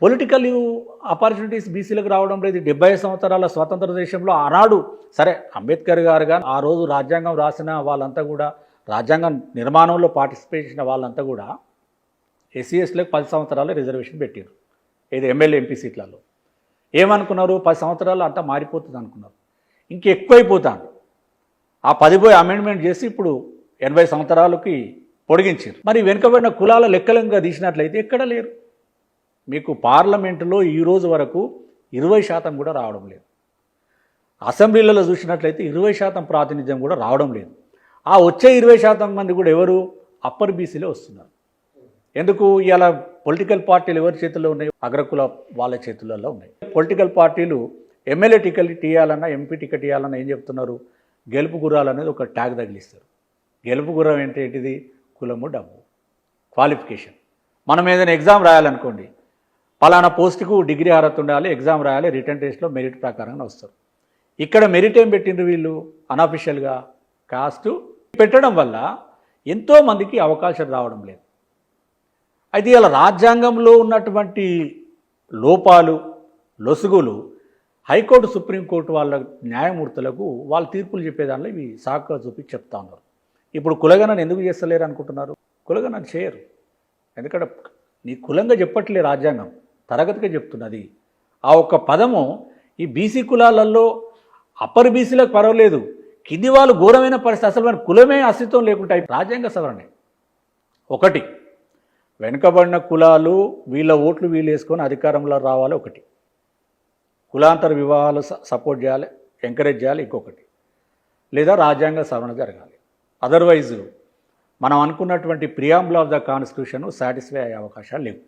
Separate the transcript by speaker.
Speaker 1: Political opportunities బీసీలకు రావడం లేదు. 70 సంవత్సరాల స్వతంత్ర దేశంలో ఆనాడు సరే అంబేద్కర్ గారు కానీ ఆ రోజు రాజ్యాంగం రాసిన వాళ్ళంతా కూడా రాజ్యాంగం నిర్మాణంలో పార్టిసిపేట్ చేసిన వాళ్ళంతా కూడా ఎస్సీఎస్లకు 10 సంవత్సరాలు రిజర్వేషన్ పెట్టారు. ఏది ఎమ్మెల్యే ఎంపీ సీట్లలో ఏమనుకున్నారు, 10 సంవత్సరాలు అంతా మారిపోతుంది అనుకున్నారు. ఇంకెక్కువైపోతాను. ఆ 10 పోయి అమెండ్మెంట్ చేసి ఇప్పుడు 80 సంవత్సరాలకి పొడిగించారు. మరి వెనుకబడిన కులాల లెక్కలంగా తీసినట్లయితే ఎక్కడ లేరు. మీకు పార్లమెంటులో ఈ రోజు వరకు 20% కూడా రావడం లేదు. అసెంబ్లీలలో చూసినట్లయితే 20% ప్రాతినిధ్యం కూడా రావడం లేదు. ఆ వచ్చే 20% మంది కూడా ఎవరు, అప్పర్ బీసీలే వస్తున్నారు. ఎందుకు ఇవాళ పొలిటికల్ పార్టీలు ఎవరి చేతుల్లో ఉన్నాయి, అగ్రకుల వాళ్ళ చేతులలో ఉన్నాయి. పొలిటికల్ పార్టీలు ఎమ్మెల్యే టికెట్ ఇవ్వాలన్నా ఎంపీ టికెట్ ఇవ్వాలన్నా ఏం చెప్తున్నారు, గెలుపు గుర్రాలు అనేది ఒక ట్యాగ్ తగిలిస్తారు. గెలుపు గుర్రం ఏంటిది, కులము డబ్బు క్వాలిఫికేషన్. మనం ఏదైనా ఎగ్జామ్ రాయాలనుకోండి, పలానా పోస్టుకు డిగ్రీ అర్హత ఉండాలి, ఎగ్జామ్ రాయాలి, రిటర్న్ టెస్ట్లో మెరిట్ ప్రకారంగా వస్తారు. ఇక్కడ మెరిట్ ఏం పెట్టిండ్రు వీళ్ళు, అన్అఫిషియల్గా కాస్ట్ పెట్టడం వల్ల ఎంతోమందికి అవకాశం రావడం లేదు. అయితే ఇలా రాజ్యాంగంలో ఉన్నటువంటి లోపాలు లొసుగులు హైకోర్టు సుప్రీంకోర్టు వాళ్ళ న్యాయమూర్తులకు వాళ్ళ తీర్పులు చెప్పేదానిలో ఇవి సాకుగా చూపి చెప్తా ఉన్నారు. ఇప్పుడు కులగణన ఎందుకు చేస్తలేరు అనుకుంటున్నారు, కులగణన చేయరు. ఎందుకంటే నీ కులంగా చెప్పట్లే రాజ్యాంగం, తరగతిగా చెప్తున్నది. ఆ ఒక్క పదము ఈ బీసీ కులాలలో అప్పర్ బీసీలకు పర్వాలేదు, కింది వాళ్ళు ఘోరమైన పరిస్థితి, అసలు మన కులమే అస్తిత్వం లేకుండా రాజ్యాంగ సవరణ. ఒకటి, వెనుకబడిన కులాలు వీళ్ళ ఓట్లు వీళ్ళు వేసుకొని అధికారంలో రావాలి. ఒకటి, కులాంతర వివాహాలు సపోర్ట్ చేయాలి, ఎంకరేజ్ చేయాలి. ఇంకొకటి, లేదా రాజ్యాంగ సవరణ జరగాలి. అదర్వైజ్ మనం అనుకున్నటువంటి preamble of the constitution satisfy అయ్యే అవకాశాలు లేవు.